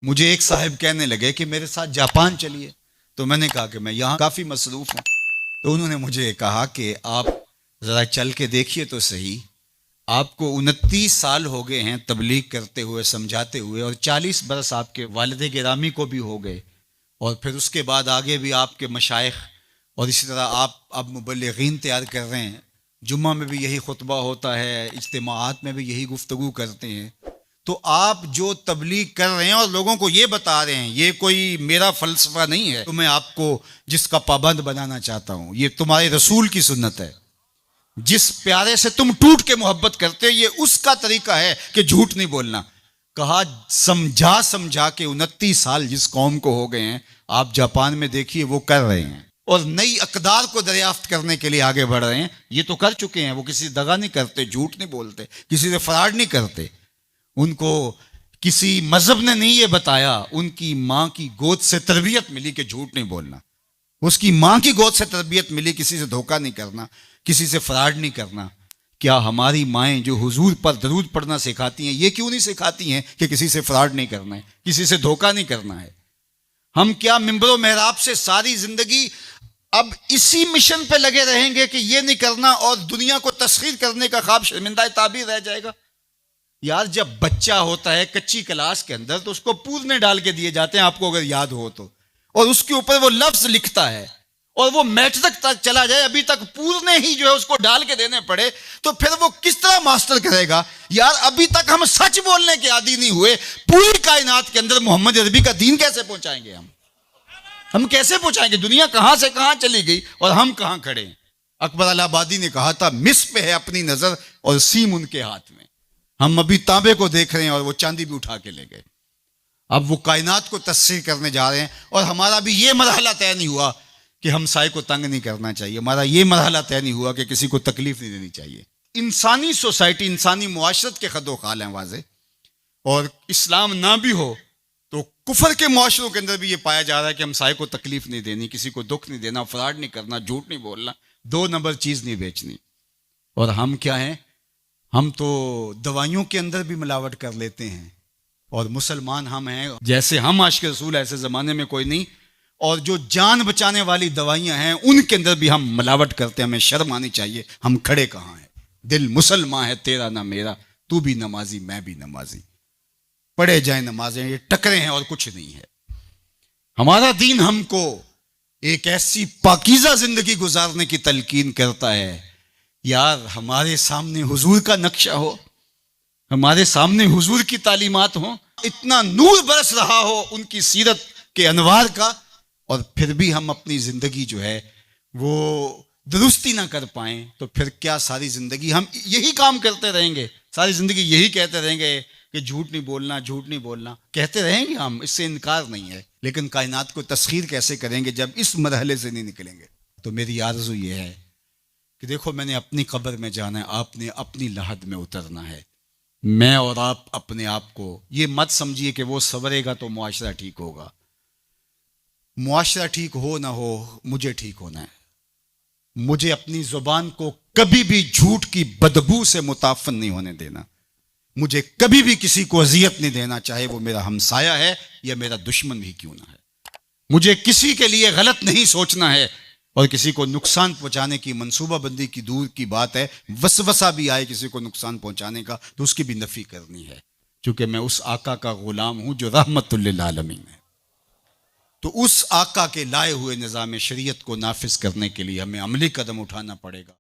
مجھے ایک صاحب کہنے لگے کہ میرے ساتھ جاپان چلیے، تو میں نے کہا کہ میں یہاں کافی مصروف ہوں. تو انہوں نے مجھے کہا کہ آپ ذرا چل کے دیکھیے تو صحیح، آپ کو 29 سال ہو گئے ہیں تبلیغ کرتے ہوئے، سمجھاتے ہوئے، اور 40 برس آپ کے والد گرامی کو بھی ہو گئے، اور پھر اس کے بعد آگے بھی آپ کے مشائخ، اور اسی طرح آپ اب مبلغین تیار کر رہے ہیں، جمعہ میں بھی یہی خطبہ ہوتا ہے، اجتماعات میں بھی یہی گفتگو کرتے ہیں. تو آپ جو تبلیغ کر رہے ہیں اور لوگوں کو یہ بتا رہے ہیں، یہ کوئی میرا فلسفہ نہیں ہے تو میں آپ کو جس کا پابند بنانا چاہتا ہوں، یہ تمہارے رسول کی سنت ہے. جس پیارے سے تم ٹوٹ کے محبت کرتے ہو، یہ اس کا طریقہ ہے کہ جھوٹ نہیں بولنا. کہا سمجھا کے 29 سال جس قوم کو ہو گئے ہیں، آپ جاپان میں دیکھیے وہ کر رہے ہیں، اور نئی اقدار کو دریافت کرنے کے لیے آگے بڑھ رہے ہیں. یہ تو کر چکے ہیں، وہ کسی سے دغا نہیں کرتے، جھوٹ نہیں بولتے، کسی سے فراڈ نہیں کرتے. ان کو کسی مذہب نے نہیں یہ بتایا، ان کی ماں کی گود سے تربیت ملی کہ جھوٹ نہیں بولنا. اس کی ماں کی گود سے تربیت ملی کسی سے دھوکہ نہیں کرنا، کسی سے فراڈ نہیں کرنا. کیا ہماری مائیں جو حضور پر درود پڑھنا سکھاتی ہیں، یہ کیوں نہیں سکھاتی ہیں کہ کسی سے فراڈ نہیں کرنا ہے، کسی سے دھوکہ نہیں کرنا ہے؟ ہم کیا منبر و محراب سے ساری زندگی اب اسی مشن پہ لگے رہیں گے کہ یہ نہیں کرنا، اور دنیا کو تسخیر کرنے کا خواب شرمندہ تعبیر رہ جائے گا؟ یار جب بچہ ہوتا ہے کچی کلاس کے اندر تو اس کو پورنے ڈال کے دیے جاتے ہیں، آپ کو اگر یاد ہو تو، اور اس کے اوپر وہ لفظ لکھتا ہے، اور وہ میٹرک تک چلا جائے ابھی تک پورنے ہی جو ہے اس کو ڈال کے دینے پڑے، تو پھر وہ کس طرح ماسٹر کرے گا؟ یار ابھی تک ہم سچ بولنے کے عادی نہیں ہوئے، پوری کائنات کے اندر محمد عربی کا دین کیسے پہنچائیں گے ہم کیسے پہنچائیں گے؟ دنیا کہاں سے کہاں چلی گئی اور ہم کہاں کھڑے ہیں؟ اکبر الہ آبادی نے کہا تھا، مس پہ ہے اپنی نظر اور سیم ان کے ہاتھ میں. ہم ابھی تانبے کو دیکھ رہے ہیں اور وہ چاندی بھی اٹھا کے لے گئے. اب وہ کائنات کو تسخیر کرنے جا رہے ہیں، اور ہمارا بھی یہ مرحلہ طے نہیں ہوا کہ ہم سائے کو تنگ نہیں کرنا چاہیے، ہمارا یہ مرحلہ طے نہیں ہوا کہ کسی کو تکلیف نہیں دینی چاہیے. انسانی سوسائٹی، انسانی معاشرت کے خد و خال ہیں واضح، اور اسلام نہ بھی ہو تو کفر کے معاشروں کے اندر بھی یہ پایا جا رہا ہے کہ ہم سائے کو تکلیف نہیں دینی، کسی کو دکھ نہیں دینا، فراڈ نہیں کرنا، جھوٹ نہیں بولنا، 2 نمبر چیز نہیں بیچنی. اور ہم کیا ہیں؟ ہم تو دوائیوں کے اندر بھی ملاوٹ کر لیتے ہیں، اور مسلمان ہم ہیں جیسے ہم عاشق رسول ایسے زمانے میں کوئی نہیں. اور جو جان بچانے والی دوائیاں ہیں ان کے اندر بھی ہم ملاوٹ کرتے ہیں. ہمیں شرم آنی چاہیے. ہم کھڑے کہاں ہیں؟ دل مسلمان ہے تیرا نہ میرا، تو بھی نمازی میں بھی نمازی، پڑھے جائیں نمازیں، یہ ٹکرے ہیں اور کچھ نہیں ہے. ہمارا دین ہم کو ایک ایسی پاکیزہ زندگی گزارنے کی تلقین کرتا ہے. یار ہمارے سامنے حضور کا نقشہ ہو، ہمارے سامنے حضور کی تعلیمات ہوں، اتنا نور برس رہا ہو ان کی سیرت کے انوار کا، اور پھر بھی ہم اپنی زندگی جو ہے وہ درستی نہ کر پائیں، تو پھر کیا ساری زندگی ہم یہی کام کرتے رہیں گے؟ ساری زندگی یہی کہتے رہیں گے کہ جھوٹ نہیں بولنا، جھوٹ نہیں بولنا؟ کہتے رہیں گے ہم، اس سے انکار نہیں ہے، لیکن کائنات کو تسخیر کیسے کریں گے جب اس مرحلے سے نہیں نکلیں گے؟ تو میری آرزو یہ ہے کہ دیکھو، میں نے اپنی قبر میں جانا ہے، آپ نے اپنی لحد میں اترنا ہے. میں اور آپ اپنے آپ کو یہ مت سمجھیے کہ وہ سنورے گا تو معاشرہ ٹھیک ہوگا. معاشرہ ٹھیک ہو نہ ہو، مجھے ٹھیک ہونا ہے. مجھے اپنی زبان کو کبھی بھی جھوٹ کی بدبو سے متعفن نہیں ہونے دینا. مجھے کبھی بھی کسی کو اذیت نہیں دینا، چاہے وہ میرا ہمسایہ ہے یا میرا دشمن بھی کیوں نہ ہے. مجھے کسی کے لیے غلط نہیں سوچنا ہے، اور کسی کو نقصان پہنچانے کی منصوبہ بندی کی دور کی بات ہے. وسوسہ بھی آئے کسی کو نقصان پہنچانے کا تو اس کی بھی نفی کرنی ہے، کیونکہ میں اس آقا کا غلام ہوں جو رحمت للعالمین ہے. تو اس آقا کے لائے ہوئے نظام شریعت کو نافذ کرنے کے لیے ہمیں عملی قدم اٹھانا پڑے گا.